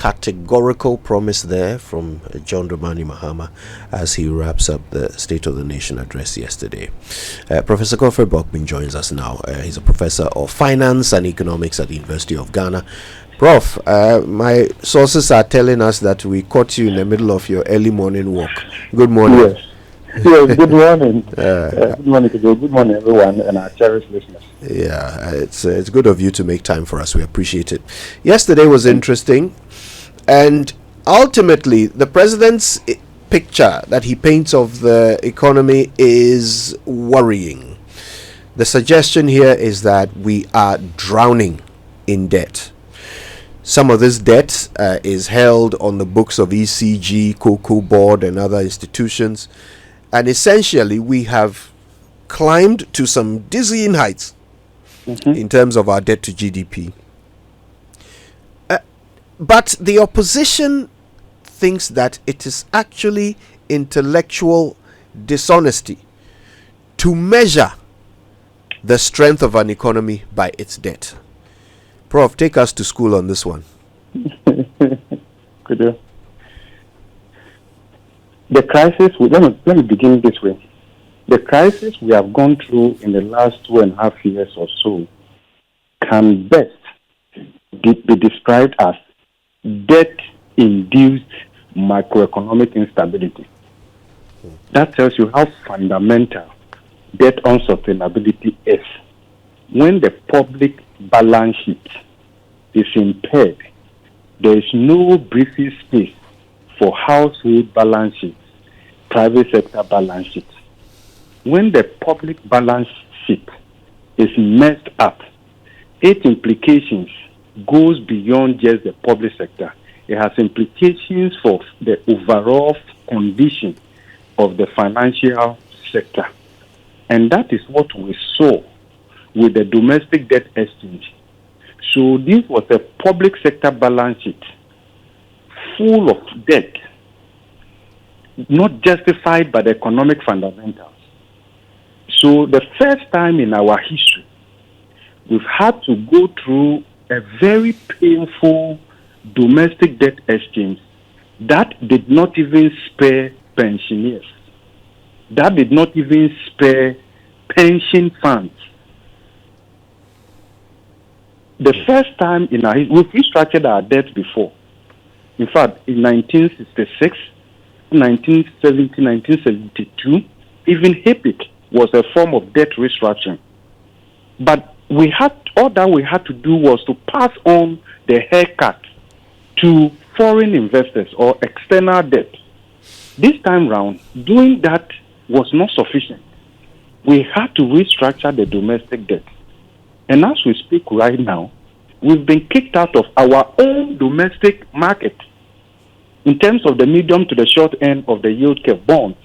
categorical promise there from John Dramani Mahama as he wraps up the State of the Nation address yesterday. Professor Bokpin joins us now. He's a professor of finance and economics at the University of Ghana. Prof, my sources are telling us that we caught you in the middle of your early morning walk. Good morning. Yes. Yes, good morning. Good morning, good morning, everyone, and our cherished listeners. Yeah, it's good of you to make time for us. We appreciate it. Yesterday was interesting, and ultimately, the president's picture that he paints of the economy is worrying. The suggestion here is that we are drowning in debt. Some of this debt is held on the books of ECG, Cocoa Board, and other institutions. And essentially, we have climbed to some dizzying heights in terms of our debt to GDP. But the opposition thinks that it is actually intellectual dishonesty to measure the strength of an economy by its debt. Prof, take us to school on this one. Could you? The crisis, let me begin this way. The crisis we have gone through in the last 2.5 years or so can best be described as debt-induced macroeconomic instability. That tells you how fundamental debt unsustainability is. When the public balance sheet is impaired, there is no breathing space for household balance sheets, private sector balance sheets. When the public balance sheet is messed up, its implications goes beyond just the public sector. It has implications for the overall condition of the financial sector. And that is what we saw with the domestic debt exchange. So this was a public sector balance sheet full of debt, not justified by the economic fundamentals. So the first time in our history, we've had to go through a very painful domestic debt exchange that did not even spare pensioners, that did not even spare pension funds. The first time in our history, we've restructured our debt before. In fact, in 1966, 1970, 1972, even HIPIC was a form of debt restructuring. But all that we had to do was to pass on the haircut to foreign investors or external debt. This time round, doing that was not sufficient. We had to restructure the domestic debt. And as we speak right now, we've been kicked out of our own domestic market in terms of the medium to the short end of the yield curve bonds.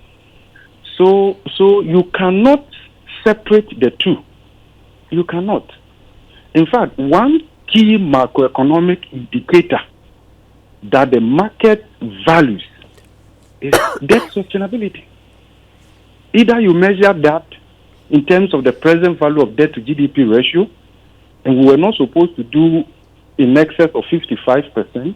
So you cannot separate the two. You cannot. In fact, one key macroeconomic indicator that the market values is debt sustainability. Either you measure that in terms of the present value of debt to GDP ratio, and we were not supposed to do in excess of 55%.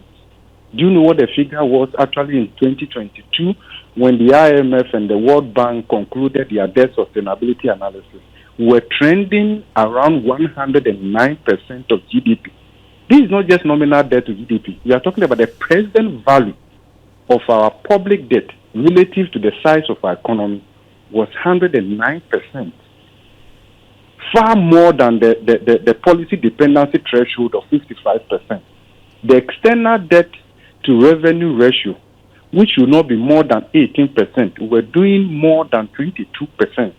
Do you know what the figure was actually in 2022 when the IMF and the World Bank concluded their debt sustainability analysis? We were trending around 109% of GDP. This is not just nominal debt to GDP. We are talking about the present value of our public debt relative to the size of our economy was 109%. Far more than the policy dependency threshold of 55%. The external debt to revenue ratio, which should not be more than 18%, we're doing more than 22%.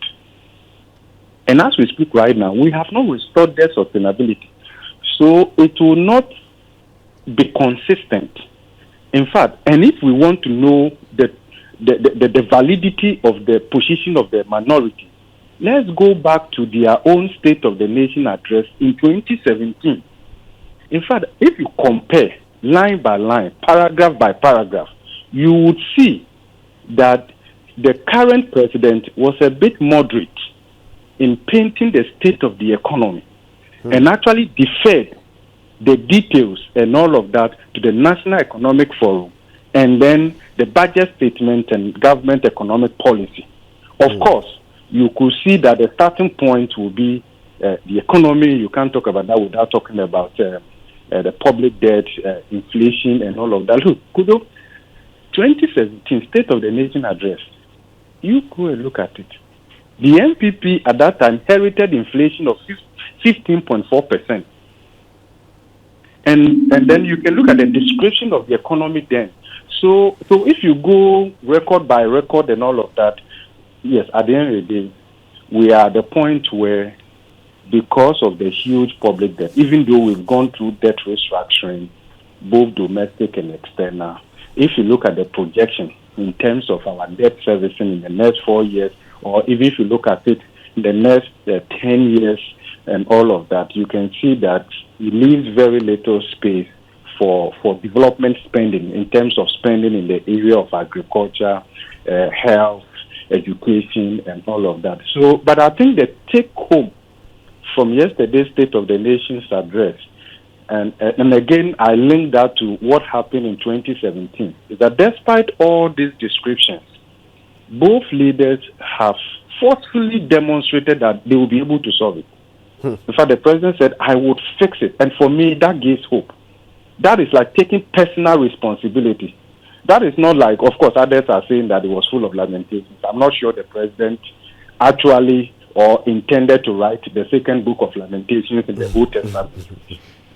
And as we speak right now, we have not restored debt sustainability. So it will not be consistent. In fact, and if we want to know the validity of the position of the minority, let's go back to their own State of the Nation address in 2017. In fact, if you compare line by line, paragraph by paragraph, you would see that the current president was a bit moderate in painting the state of the economy and actually deferred the details and all of that to the National Economic Forum, and then the budget statement and government economic policy. Of course, you could see that the starting point will be the economy. You can't talk about that without talking about the public debt, inflation, and all of that. Look, Kudo, 2017 State of the Nation address, you go and look at it. The NPP at that time inherited inflation of 15.4%. And then you can look at the description of the economy then. So if you go record by record and all of that, yes, at the end of the day, we are at the point where, because of the huge public debt, even though we've gone through debt restructuring, both domestic and external, if you look at the projection in terms of our debt servicing in the next 4 years, or even if you look at it in the next 10 years and all of that, you can see that it leaves very little space for development spending in terms of spending in the area of agriculture, health, education, and all of that. So, but I think the take home from yesterday's State of the Nation's address, and again, I link that to what happened in 2017, is that despite all these descriptions, both leaders have forcefully demonstrated that they will be able to solve it. In fact, the president said, I would fix it. And for me, that gives hope. That is like taking personal responsibility. That is not like, of course, others are saying that it was full of lamentations. I'm not sure the president actually or intended to write the second book of Lamentations in the Old Testament.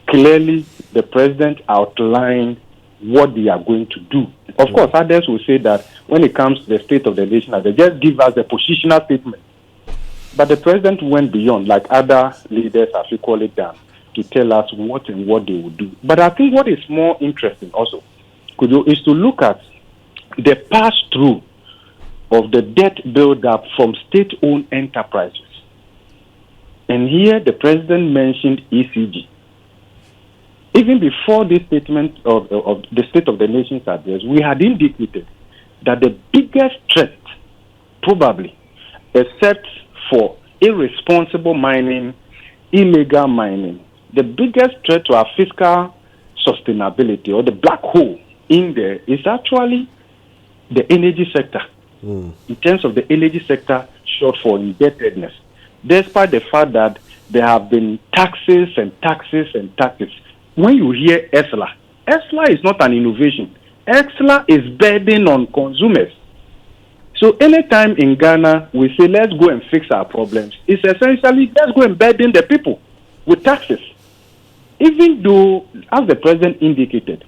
Clearly, the president outlined what they are going to do. Of course, others will say that when it comes to the State of the Nation, they just give us a positional statement. But the president went beyond, like other leaders have equally done, to tell us what and what they will do. But I think what is more interesting also is to look at the pass-through of the debt build-up from state-owned enterprises. And here the president mentioned ECG. Even before this statement of the State of the Nation's address, we had indicated that the biggest threat, probably, except for irresponsible mining, illegal mining, the biggest threat to our fiscal sustainability, or the black hole in there, is actually the energy sector. In terms of the energy sector shortfall, indebtedness, despite the fact that there have been taxes and taxes and taxes. When you hear ESLA is not an innovation. ESLA is burden on consumers. So anytime in Ghana we say let's go and fix our problems, it's essentially let's go and burden the people with taxes. Even though, as the president indicated,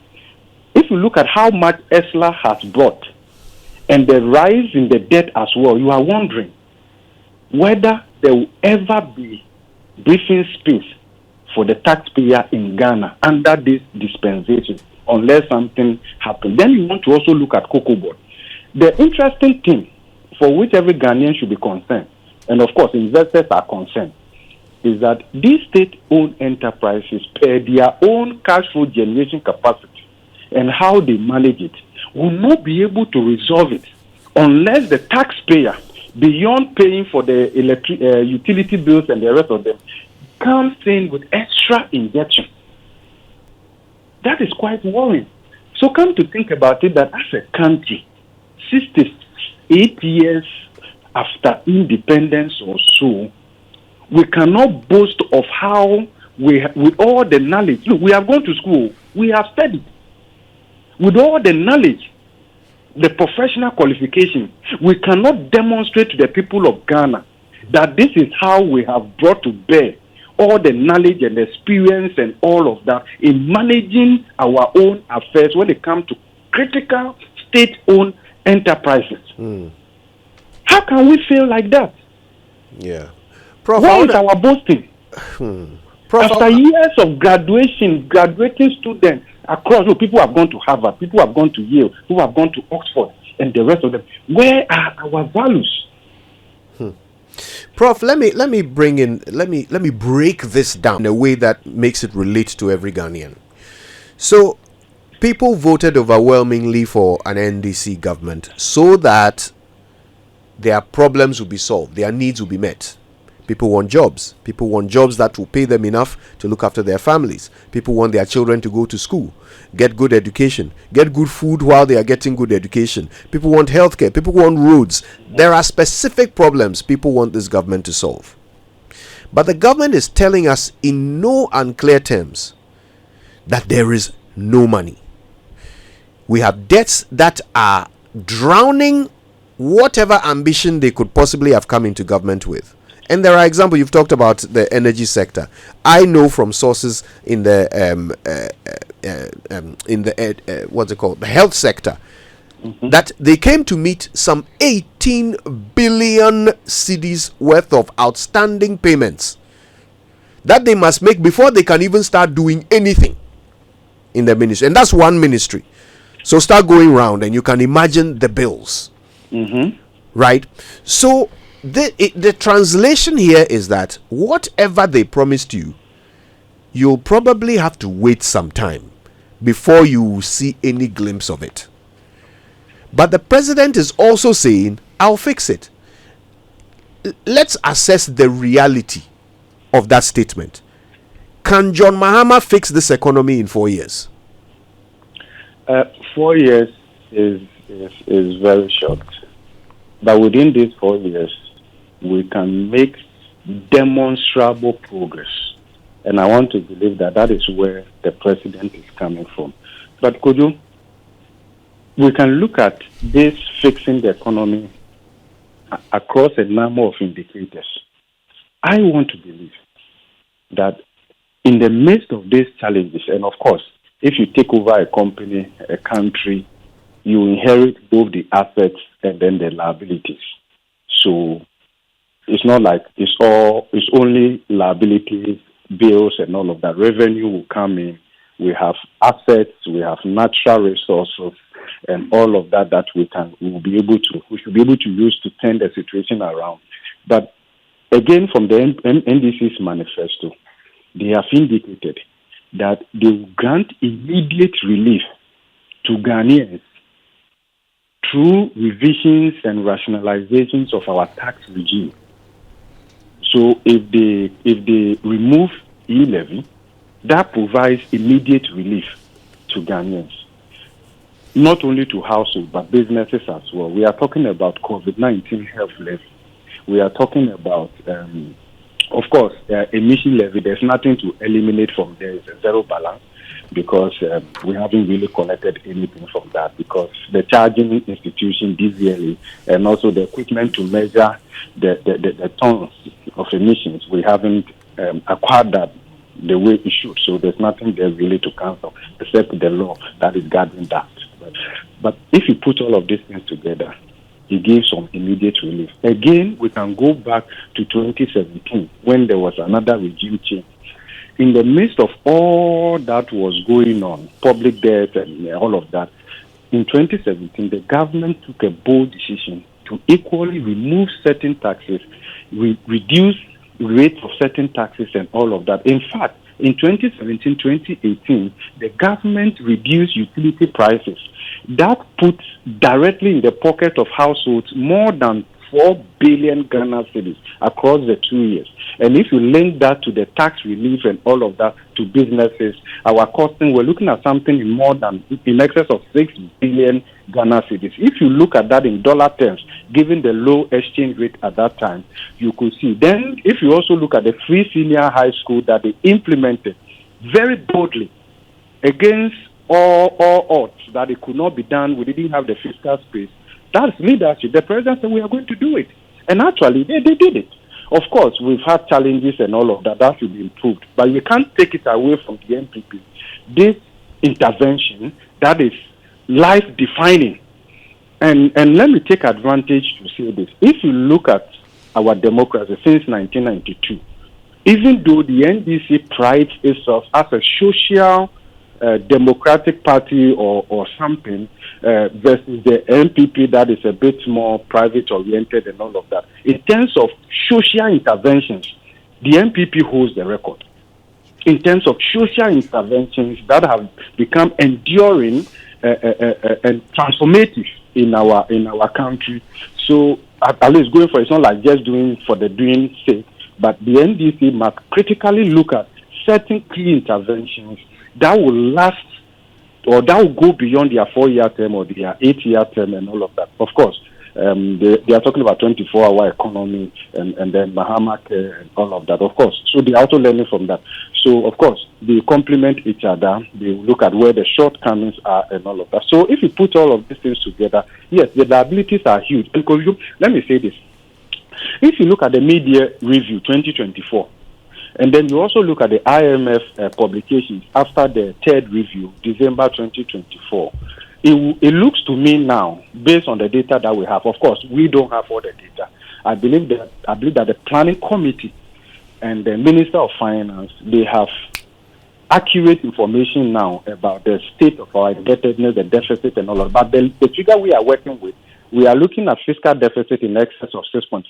if you look at how much ESLA has brought and the rise in the debt as well, you are wondering whether there will ever be breathing space for the taxpayer in Ghana under this dispensation, unless something happens. Then you want to also look at cocoa board. The interesting thing for which every Ghanaian should be concerned, and of course investors are concerned, is that these state-owned enterprises, per their own cash flow generation capacity and how they manage it, will not be able to resolve it unless the taxpayer, beyond paying for the utility bills and the rest of them, comes in with extra injection. That is quite worrying. So come to think about it, that as a country, 68 years after independence or so, we cannot boast of how with all the knowledge. Look, we have gone to school, we have studied. With all the knowledge, the professional qualification, we cannot demonstrate to the people of Ghana that this is how we have brought to bear all the knowledge and experience and all of that in managing our own affairs when it comes to critical state-owned enterprises. How can we feel like that? Yeah. Prof, Where is our boasting? Prof, After years of graduating students across, people have gone to Harvard, people have gone to Yale, people have gone to Oxford, and the rest of them. Where are our values? Prof, let me break this down in a way that makes it relate to every Ghanaian. So, people voted overwhelmingly for an NDC government so that their problems will be solved, their needs will be met. People want jobs. People want jobs that will pay them enough to look after their families. People want their children to go to school, get good education, get good food while they are getting good education. People want healthcare. People want roads. There are specific problems people want this government to solve. But the government is telling us in no unclear terms that there is no money. We have debts that are drowning whatever ambition they could possibly have come into government with. And there are examples. You've talked about the energy sector. I know from sources in the what's it called, the health sector, that they came to meet some 18 billion cedis worth of outstanding payments that they must make before they can even start doing anything in the ministry. And that's one ministry. So start going round and you can imagine the bills. Right? So the translation here is that whatever they promised you, you'll probably have to wait some time before you see any glimpse of it. But the president is also saying, I'll fix it. Let's assess the reality of that statement. Can John Mahama fix this economy in 4 years? 4 years is very short. But within these 4 years, we can make demonstrable progress. And I want to believe that that is where the president is coming from. But we can look at this fixing the economy across a number of indicators. I want to believe that in the midst of these challenges, and of course, if you take over a company, a country, you inherit both the assets and then the liabilities. So it's not like it's only liabilities, bills, and all of that. Revenue will come in. We have assets, we have natural resources, and all of that we should be able to use to turn the situation around. But again, from the NDC's manifesto, they have indicated that they will grant immediate relief to Ghanaians through revisions and rationalizations of our tax regime. So if they remove e-levy, that provides immediate relief to Ghanaians, not only to households but businesses as well. We are talking about COVID-19 health levy. We are talking about, of course, emission levy. There's nothing to eliminate from there. It's a zero balance because we haven't really collected anything from that because the charging institution, DVLA, and also the equipment to measure the tons of emissions, we haven't acquired that the way it should. So there's nothing there really to cancel except the law that is governing that. But if you put all of these things together, it gives some immediate relief. Again, we can go back to 2017 when there was another regime change. In the midst of all that was going on, public debt and all of that, in 2017, the government took a bold decision to equally remove certain taxes, reduce rates of certain taxes and all of that. In fact, in 2017-2018, the government reduced utility prices. That puts directly in the pocket of households more than 4 billion Ghana cedis across the 2 years. And if you link that to the tax relief and all of that to businesses, our costing, we're looking at something in excess of 6 billion Ghana cedis. If you look at that in dollar terms, given the low exchange rate at that time, you could see. Then if you also look at the free senior high school that they implemented very boldly against all odds that it could not be done, we didn't have the fiscal space. That's leadership. The president said we are going to do it. And actually, they did it. Of course, we've had challenges and all of that. That should be improved. But you can't take it away from the NPP. This intervention, that is life-defining. And let me take advantage to say this. If you look at our democracy since 1992, even though the NDC prides itself as a social democratic party or something versus the NPP that is a bit more private-oriented and all of that. In terms of social interventions, the NPP holds the record. In terms of social interventions that have become enduring and transformative in our country. So at least going for it's not like just doing for the doing sake. But the NDC must critically look at certain key interventions that will last or that will go beyond their 4-year term or their 8-year term and all of that. Of course, they are talking about 24-hour economy and then Mahama care and all of that, of course. So they are also learning from that. So, of course, they complement each other. They look at where the shortcomings are and all of that. So if you put all of these things together, yes, the liabilities are huge. Because let me say this. If you look at the media review 2024, and then you also look at the IMF publications after the third review, December 2024, it looks to me now, based on the data that we have, of course, we don't have all the data. I believe that the planning committee and the Minister of Finance, they have accurate information now about the state of our indebtedness, the deficit and all of that. But the figure we are working with, we are looking at fiscal deficit in excess of 6.5%.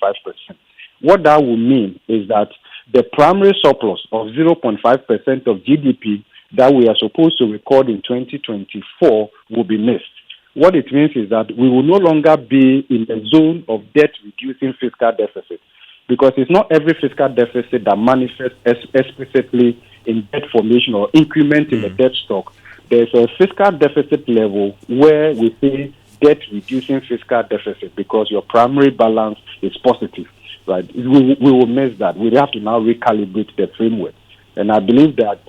What that will mean is that the primary surplus of 0.5% of GDP that we are supposed to record in 2024 will be missed. What it means is that we will no longer be in the zone of debt-reducing fiscal deficit, because it's not every fiscal deficit that manifests explicitly in debt formation or increment in the debt stock. There's a fiscal deficit level where we say debt-reducing fiscal deficit because your primary balance is positive. Right, we will miss that. We have to now recalibrate the framework, and I believe that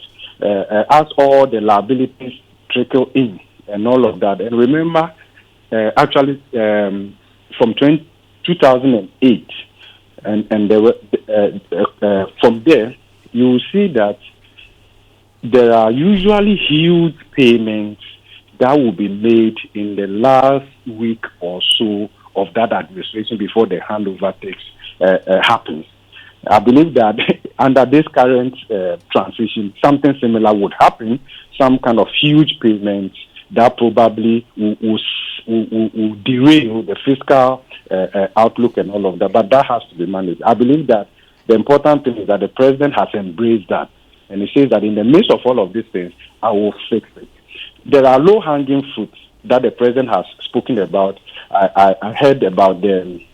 as all the liabilities trickle in and all of that, and remember, actually from 2008, and there were from there you will see that there are usually huge payments that will be made in the last week or so of that administration before the handover happens. I believe that under this current transition, something similar would happen, some kind of huge payments that probably will derail the fiscal outlook and all of that, but that has to be managed. I believe that the important thing is that the president has embraced that, and he says that in the midst of all of these things, I will fix it. There are low-hanging fruits that the president has spoken about. I heard about the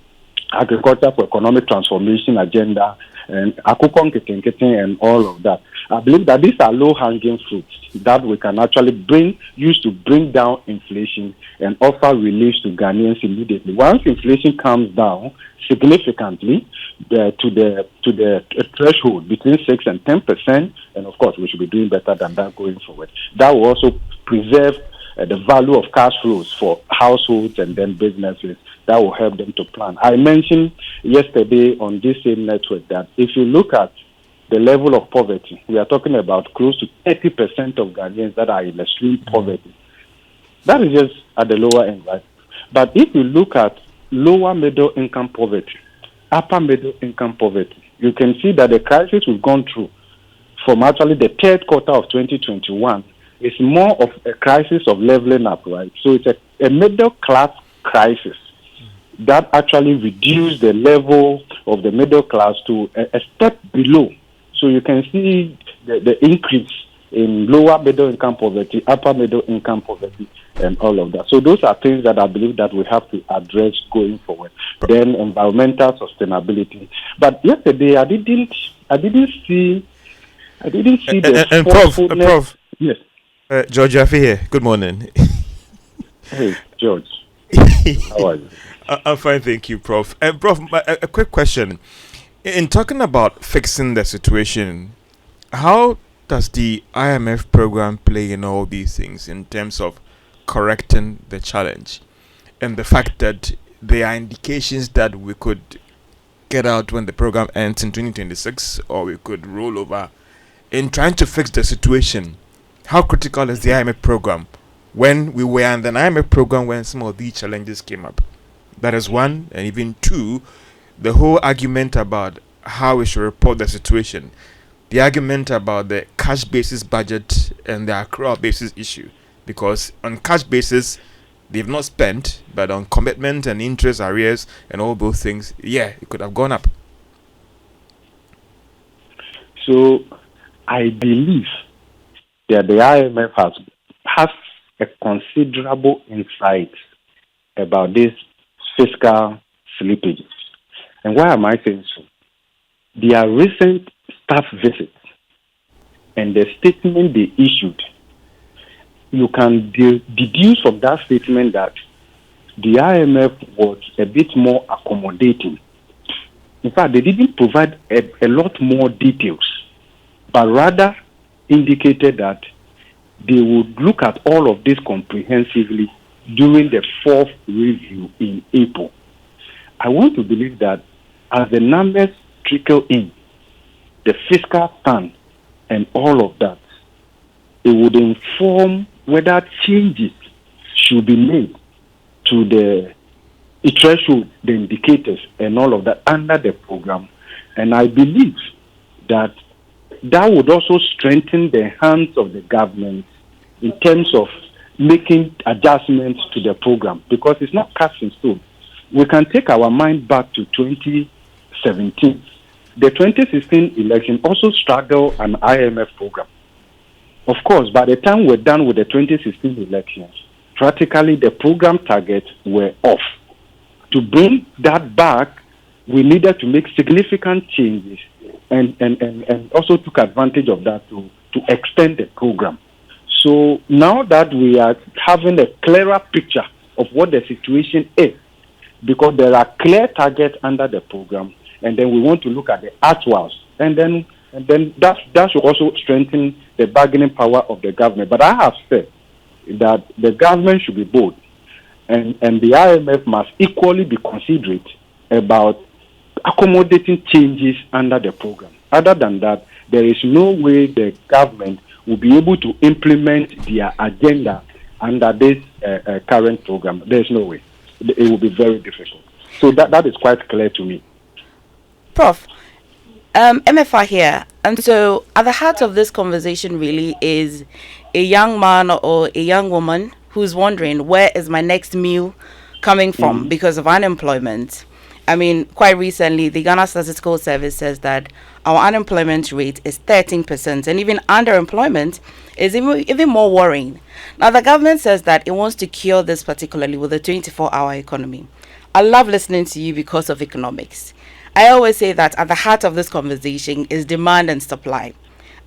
agriculture for economic transformation agenda and akukon keten and all of that. I believe that these are low-hanging fruits that we can actually use to bring down inflation and offer relief to Ghanaians immediately. Once inflation comes down significantly to the threshold between 6 and 10%, and of course we should be doing better than that going forward. That will also preserve the value of cash flows for households and then businesses. That will help them to plan. I mentioned yesterday on this same network that if you look at the level of poverty, we are talking about close to 30% of Ghanaians that are in extreme poverty. That is just at the lower end, right? But if you look at lower middle income poverty, upper middle income poverty, you can see that the crisis we've gone through from actually the third quarter of 2021 is more of a crisis of leveling up, right? So it's a middle class crisis that actually reduced the level of the middle class to a step below. So you can see the increase in lower middle income poverty, upper middle income poverty, and all of that. So those are things that I believe that we have to address going forward. Then environmental sustainability. But yesterday I didn't see the and Prof. Yes. George Jaffe here. Good morning. Hey, George. How are you? I'm fine, thank you, Prof. Prof, a quick question. In talking about fixing the situation, how does the IMF program play in all these things in terms of correcting the challenge? And the fact that there are indications that we could get out when the program ends in 2026, or we could roll over in trying to fix the situation. How critical is the IMF program when we were in the IMF program when some of these challenges came up? That is one. And even two, the whole argument about how we should report the situation, the argument about the cash basis budget and the accrual basis issue, because on cash basis they've not spent, but on commitment and interest arrears and all those things, it could have gone up. So I believe that the IMF has a considerable insight about this fiscal slippages. And why am I saying so? their recent staff visits and the statement they issued, you can deduce from that statement that the IMF was a bit more accommodating. In fact, they didn't provide a lot more details, but rather indicated that they would look at all of this comprehensively during the fourth review in April. I want to believe that as the numbers trickle in, the fiscal stand and all of that, it would inform whether changes should be made to the threshold, the indicators, and all of that under the program. And I believe that that would also strengthen the hands of the government in terms of making adjustments to the program, because it's not cast in stone. We can take our mind back to 2017. The 2016 election also struggled an IMF program. Of course, by the time we're done with the 2016 elections, practically the program targets were off. To bring that back, we needed to make significant changes and also took advantage of that to extend the program. So now that we are having a clearer picture of what the situation is, because there are clear targets under the program, and then we want to look at the actuals, and then that should also strengthen the bargaining power of the government. But I have said that the government should be bold, and the IMF must equally be considerate about accommodating changes under the program. Other than that, there is no way the government will be able to implement their agenda under this current program. There's no way. It will be very difficult. So that is quite clear to me. Prof, MFR here. And so at the heart of this conversation really is a young man or a young woman who's wondering, where is my next meal coming from because of unemployment? I mean, quite recently, the Ghana Statistical Service says that our unemployment rate is 13%, and even underemployment is even more worrying. Now, the government says that it wants to cure this particularly with a 24-hour economy. I love listening to you because of economics. I always say that at the heart of this conversation is demand and supply.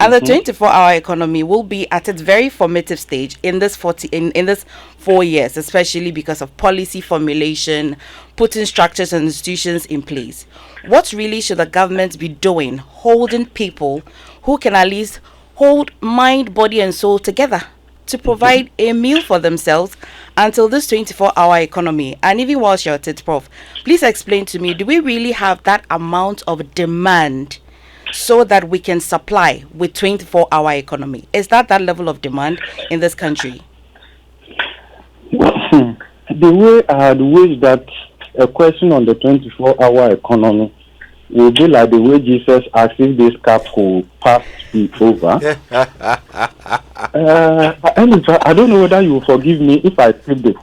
And the 24-hour economy will be at its very formative stage in this 4 years, especially because of policy formulation, putting structures and institutions in place. What really should the government be doing, holding people who can at least hold mind, body, and soul together to provide a meal for themselves until this 24-hour economy? And even whilst you're at it, Prof, please explain to me, do we really have that amount of demand so that we can supply with 24-hour economy? Is that level of demand in this country? The way that a question on the 24-hour economy will be like the way Jesus asked if this cup will pass me over. I don't know whether you will forgive me if I skip this.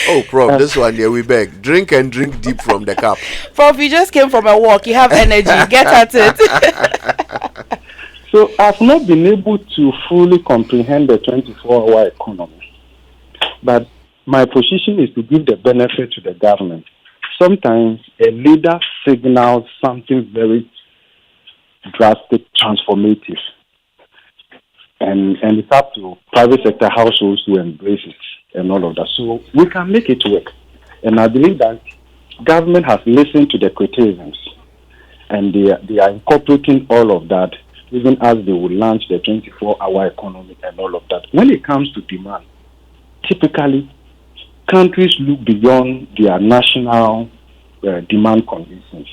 Oh, Prof, this one here we beg. Drink and drink deep from the cup. Prof, you just came from a walk. You have energy. Get at it. So I've not been able to fully comprehend the 24-hour economy. But my position is to give the benefit to the government. Sometimes a leader signals something very drastic, transformative. And it's up to private sector households to embrace it and all of that. So we can make it work. And I believe that government has listened to the criticisms, and they are incorporating all of that, even as they will launch the 24-hour economy and all of that. When it comes to demand, typically, countries look beyond their national demand conditions.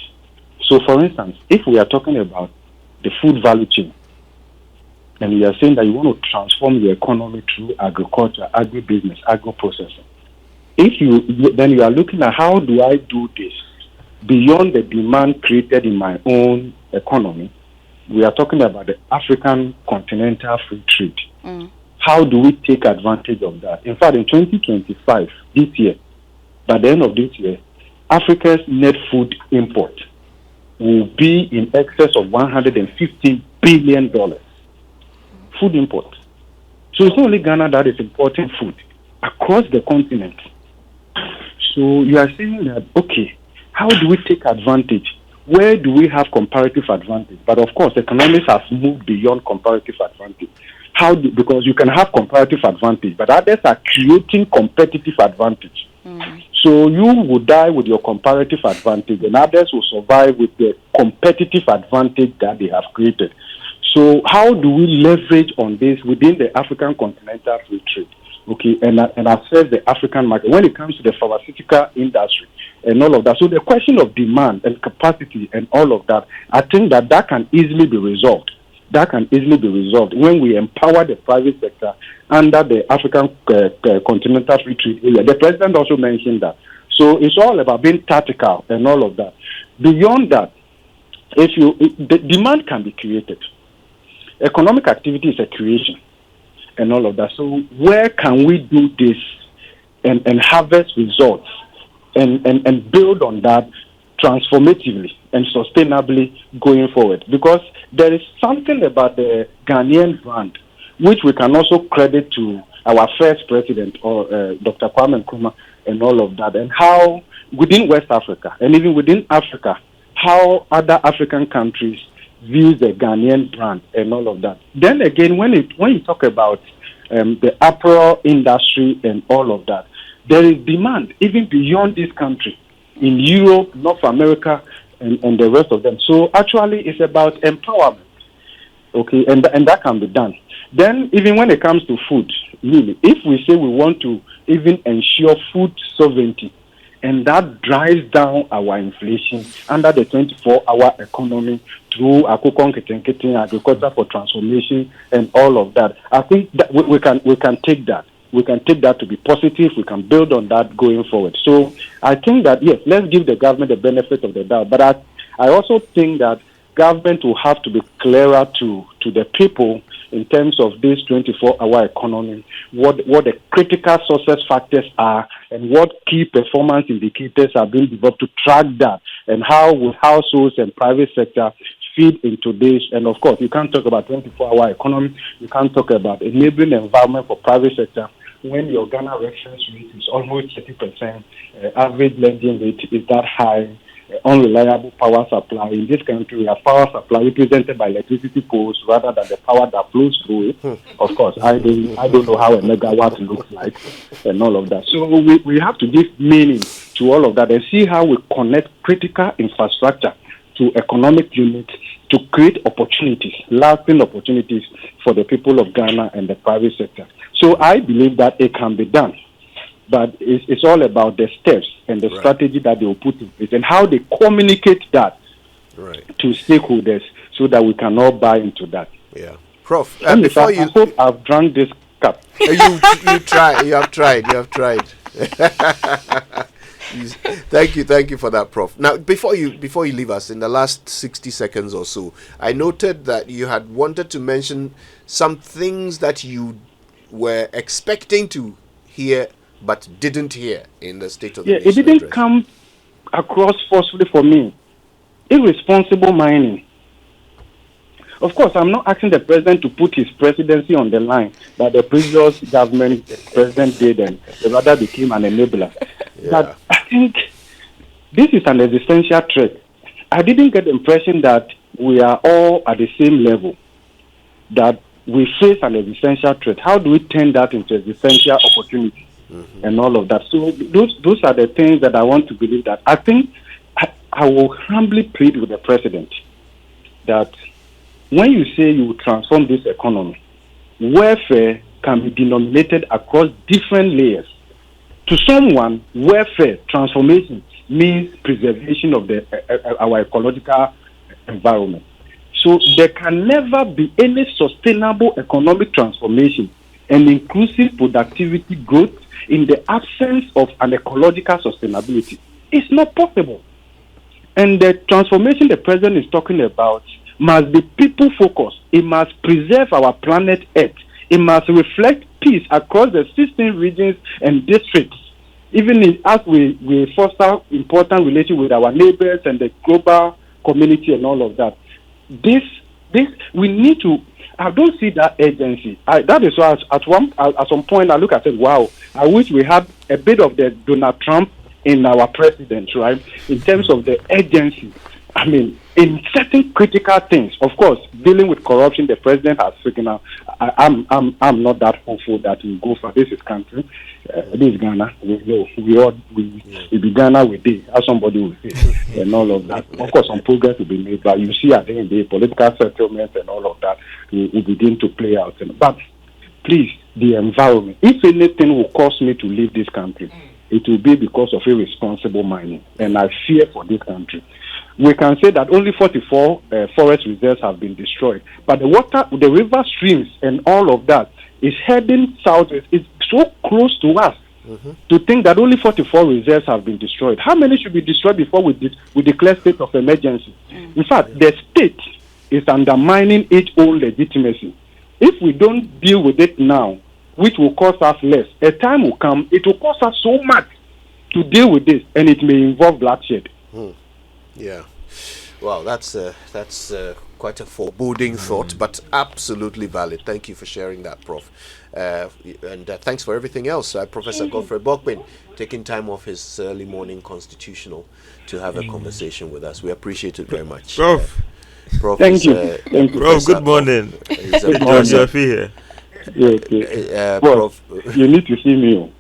So, for instance, if we are talking about the food value chain, and we are saying that you want to transform your economy through agriculture, agribusiness, agro-processing, then you are looking at how do I do this beyond the demand created in my own economy. We are talking about the African continental free trade. How do we take advantage of that? In fact, in 2025, this year, by the end of this year, Africa's net food import will be in excess of $150 billion. Food import. So it's not only Ghana that is importing food across the continent. So you are saying that, okay, how do we take advantage where do we have comparative advantage? But of course, economics has moved beyond comparative advantage. Because you can have comparative advantage, but others are creating competitive advantage. So you will die with your comparative advantage, and others will survive with the competitive advantage that they have created. So how do we leverage on this within the African continental free trade? Okay, and access the African market when it comes to the pharmaceutical industry and all of that. So the question of demand and capacity and all of that, I think that can easily be resolved. That can easily be resolved when we empower the private sector under the African continental free trade area. The president also mentioned that. So it's all about being tactical and all of that. Beyond that, the demand can be created. Economic activity is a creation and all of that. So where can we do this and harvest results and build on that transformatively and sustainably going forward? Because there is something about the Ghanaian brand which we can also credit to our first president, or Dr. Kwame Nkrumah, and all of that, and how within West Africa and even within Africa, how other African countries view the Ghanaian brand and all of that. Then again, when you talk about the apparel industry and all of that, there is demand even beyond this country, in Europe, North America, and the rest of them. So actually, it's about empowerment, okay, and that can be done. Then even when it comes to food, really, if we say we want to even ensure food sovereignty, and that drives down our inflation under the 24-hour economy through agriculture for transformation and all of that, I think that we can take that. We can take that to be positive. We can build on that going forward. So I think that, yes, let's give the government the benefit of the doubt. But I also think that government will have to be clearer to the people in terms of this 24-hour economy, what the critical success factors are, and what key performance indicators are being developed to track that, and how will households and private sector feed into this. And of course, you can't talk about 24-hour economy. You can't talk about enabling environment for private sector when your Ghana reference rate is almost 30%, average lending rate is that high, unreliable power supply. In this country, we have power supply represented by electricity poles rather than the power that flows through it. Of course, I don't know how a megawatt looks like and all of that. So we have to give meaning to all of that and see how we connect critical infrastructure to economic units to create opportunities, lasting opportunities for the people of Ghana and the private sector. So I believe that it can be done. But it's all about the steps and the strategy that they will put in place and how they communicate that to stakeholders so that we can all buy into that. Yeah. Prof, before I hope I've drunk this cup. You have tried. Thank you for that, Prof. Now, before you leave us, in the last 60 seconds or so, I noted that you had wanted to mention some things that you were expecting to hear but didn't hear in the State of the Nation it didn't address. come across forcefully for me. Irresponsible mining. Of course, I'm not asking the president to put his presidency on the line that the previous government president did, and rather became an enabler. But I think this is an existential threat. I didn't get the impression that we are all at the same level, that we face an existential threat. How do we turn that into existential opportunity? And all of that. So those are the things that I want to believe that. I think I will humbly plead with the president that when you say you will transform this economy, welfare can be denominated across different layers. To someone, welfare transformation means preservation of our ecological environment. So there can never be any sustainable economic transformation and inclusive productivity growth in the absence of an ecological sustainability. It's not possible. And the transformation the president is talking about must be people-focused. It must preserve our planet Earth. It must reflect peace across the 16 regions and districts, even as we foster important relations with our neighbors and the global community and all of that. This we need to. I don't see that urgency. That is why at some point I look at it. Wow, I wish we had a bit of the Donald Trump in our president, right? In terms of the urgency I mean, in certain critical things, of course, dealing with corruption, the president has figured out. I'm not that hopeful that we go for this is country. This is Ghana. We know we be Ghana with this, as somebody will say, and all of that. Of course, some progress will be made, but you see at the end of the day, political settlements and all of that will begin to play out. But please, the environment. If anything will cause me to leave this country, it will be because of irresponsible mining, and I fear for this country. We can say that only 44 forest reserves have been destroyed, but the river streams and all of that is heading southwest. It's so close to us to think that only 44 reserves have been destroyed. How many should be destroyed before we declare state of emergency? In fact, the state is undermining its own legitimacy. If we don't deal with it now, which will cost us less, a time will come, it will cost us so much to deal with this, and it may involve bloodshed. Yeah. Wow, that's quite a foreboding thought, but absolutely valid. Thank you for sharing that, Prof. And thanks for everything else. Professor Godfrey Bokpin taking time off his early morning constitutional to have a conversation with us. We appreciate it very much. Prof. Prof. Thank you. Prof, good morning. Joseph here. Prof, you need to see me.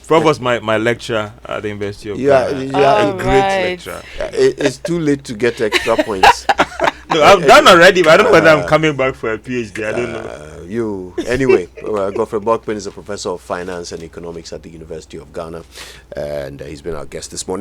Prof was my lecturer at the University of Ghana. Yeah, a great lecturer. It's too late to get extra points. No, I've done already, but I don't know whether I'm coming back for a PhD. I don't know. Anyway, Godfrey Bokpin is a professor of finance and economics at the University of Ghana, and he's been our guest this morning.